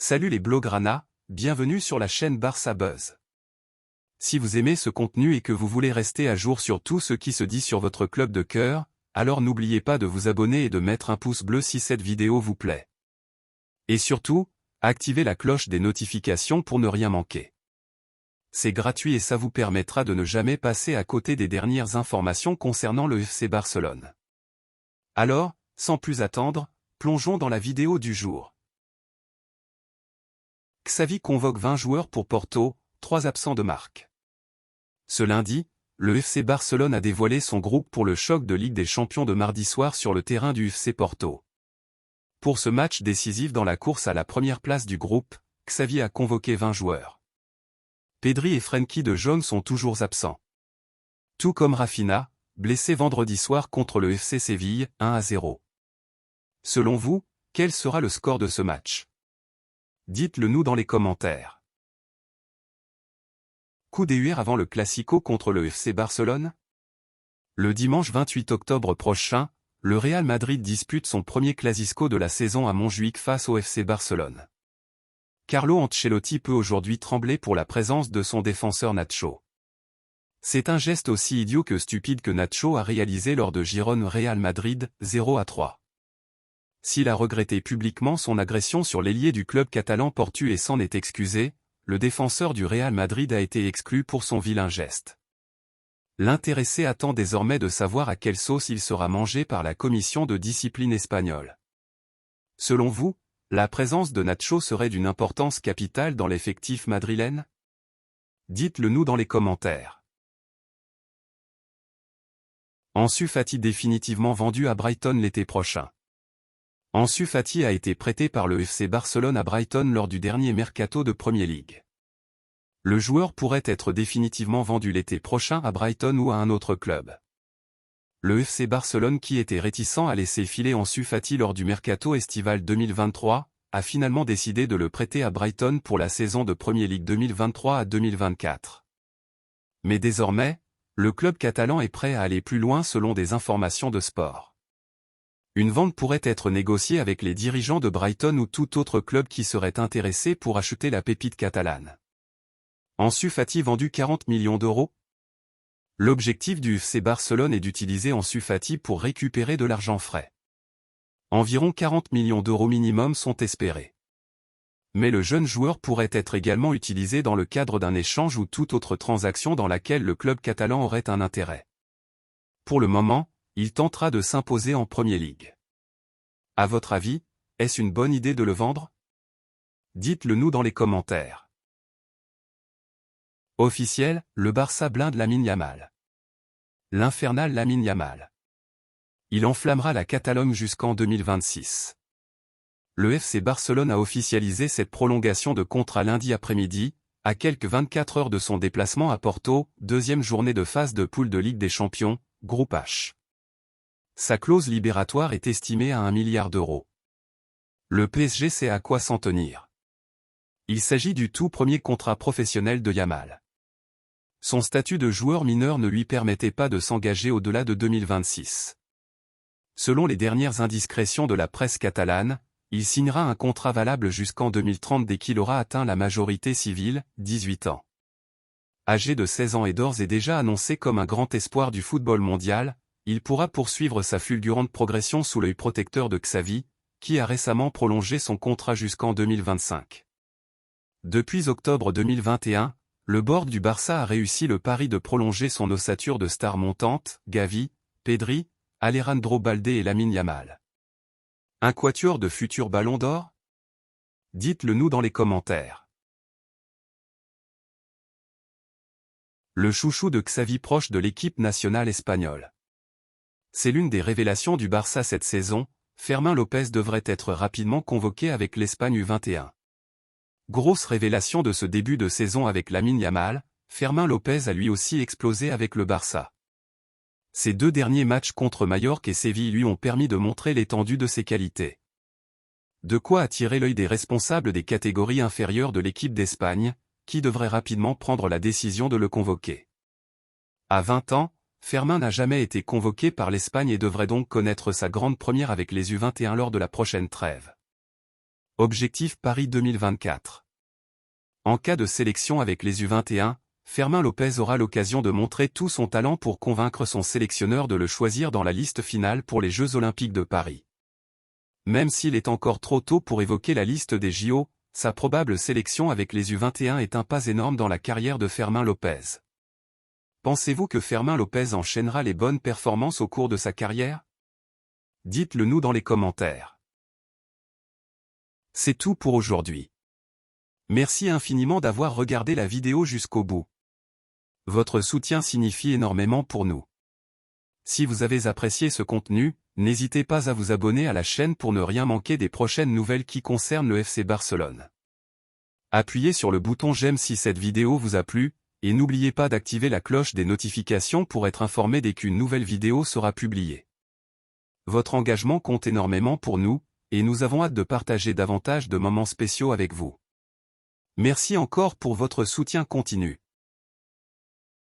Salut les Blaugrana, bienvenue sur la chaîne Barça Buzz. Si vous aimez ce contenu et que vous voulez rester à jour sur tout ce qui se dit sur votre club de cœur, alors n'oubliez pas de vous abonner et de mettre un pouce bleu si cette vidéo vous plaît. Et surtout, activez la cloche des notifications pour ne rien manquer. C'est gratuit et ça vous permettra de ne jamais passer à côté des dernières informations concernant le FC Barcelone. Alors, sans plus attendre, plongeons dans la vidéo du jour. Xavi convoque 20 joueurs pour Porto, 3 absents de marque. Ce lundi, le FC Barcelone a dévoilé son groupe pour le choc de Ligue des Champions de mardi soir sur le terrain du FC Porto. Pour ce match décisif dans la course à la première place du groupe, Xavi a convoqué 20 joueurs. Pedri et Frenkie de Jong sont toujours absents. Tout comme Rafinha, blessé vendredi soir contre le FC Séville, 1-0. Selon vous, quel sera le score de ce match? Dites-le nous dans les commentaires. Coup d'UR avant le Classico contre le FC Barcelone? Le dimanche 28 octobre prochain, le Real Madrid dispute son premier Clasico de la saison à Montjuïc face au FC Barcelone. Carlo Ancelotti peut aujourd'hui trembler pour la présence de son défenseur Nacho. C'est un geste aussi idiot que stupide que Nacho a réalisé lors de Girone Real Madrid, 0-3. S'il a regretté publiquement son agression sur l'ailier du club catalan Portu et s'en est excusé, le défenseur du Real Madrid a été exclu pour son vilain geste. L'intéressé attend désormais de savoir à quelle sauce il sera mangé par la commission de discipline espagnole. Selon vous, la présence de Nacho serait d'une importance capitale dans l'effectif madrilène? Dites-le nous dans les commentaires. Ansu Fati définitivement vendu à Brighton l'été prochain. Ansu Fati a été prêté par le FC Barcelone à Brighton lors du dernier mercato de Premier League. Le joueur pourrait être définitivement vendu l'été prochain à Brighton ou à un autre club. Le FC Barcelone, qui était réticent à laisser filer Ansu Fati lors du mercato estival 2023, a finalement décidé de le prêter à Brighton pour la saison de Premier League 2023 à 2024. Mais désormais, le club catalan est prêt à aller plus loin selon des informations de Sport. Une vente pourrait être négociée avec les dirigeants de Brighton ou tout autre club qui serait intéressé pour acheter la pépite catalane. Ansu Fati vendu 40 millions d'euros? L'objectif du FC Barcelone est d'utiliser Ansu Fati pour récupérer de l'argent frais. Environ 40 millions d'euros minimum sont espérés. Mais le jeune joueur pourrait être également utilisé dans le cadre d'un échange ou toute autre transaction dans laquelle le club catalan aurait un intérêt. Pour le moment, il tentera de s'imposer en Premier League. À votre avis, est-ce une bonne idée de le vendre? Dites-le nous dans les commentaires. Officiel, le Barça blinde Lamine Yamal. L'infernal Lamine Yamal. Il enflammera la Catalogne jusqu'en 2026. Le FC Barcelone a officialisé cette prolongation de contrat lundi après-midi, à quelques 24 heures de son déplacement à Porto, deuxième journée de phase de poule de Ligue des Champions, groupe H. Sa clause libératoire est estimée à 1 milliard d'euros. Le PSG sait à quoi s'en tenir. Il s'agit du tout premier contrat professionnel de Yamal. Son statut de joueur mineur ne lui permettait pas de s'engager au-delà de 2026. Selon les dernières indiscrétions de la presse catalane, il signera un contrat valable jusqu'en 2030 dès qu'il aura atteint la majorité civile, 18 ans. Âgé de 16 ans et d'ores et déjà annoncé comme un grand espoir du football mondial, il pourra poursuivre sa fulgurante progression sous l'œil protecteur de Xavi, qui a récemment prolongé son contrat jusqu'en 2025. Depuis octobre 2021, le board du Barça a réussi le pari de prolonger son ossature de stars montantes, Gavi, Pedri, Alejandro Balde et Lamine Yamal. Un quatuor de futurs ballons d'or? Dites-le nous dans les commentaires. Le chouchou de Xavi proche de l'équipe nationale espagnole. C'est l'une des révélations du Barça cette saison, Fermín López devrait être rapidement convoqué avec l'Espagne U21. Grosse révélation de ce début de saison avec Lamine Yamal, Fermín López a lui aussi explosé avec le Barça. Ces deux derniers matchs contre Majorque et Séville lui ont permis de montrer l'étendue de ses qualités. De quoi attirer l'œil des responsables des catégories inférieures de l'équipe d'Espagne, qui devraient rapidement prendre la décision de le convoquer. À 20 ans, Fermín n'a jamais été convoqué par l'Espagne et devrait donc connaître sa grande première avec les U21 lors de la prochaine trêve. Objectif Paris 2024. En cas de sélection avec les U21, Fermín López aura l'occasion de montrer tout son talent pour convaincre son sélectionneur de le choisir dans la liste finale pour les Jeux Olympiques de Paris. Même s'il est encore trop tôt pour évoquer la liste des JO, sa probable sélection avec les U21 est un pas énorme dans la carrière de Fermín López. Pensez-vous que Fermín López enchaînera les bonnes performances au cours de sa carrière? Dites-le nous dans les commentaires. C'est tout pour aujourd'hui. Merci infiniment d'avoir regardé la vidéo jusqu'au bout. Votre soutien signifie énormément pour nous. Si vous avez apprécié ce contenu, n'hésitez pas à vous abonner à la chaîne pour ne rien manquer des prochaines nouvelles qui concernent le FC Barcelone. Appuyez sur le bouton j'aime si cette vidéo vous a plu, et n'oubliez pas d'activer la cloche des notifications pour être informé dès qu'une nouvelle vidéo sera publiée. Votre engagement compte énormément pour nous, et nous avons hâte de partager davantage de moments spéciaux avec vous. Merci encore pour votre soutien continu.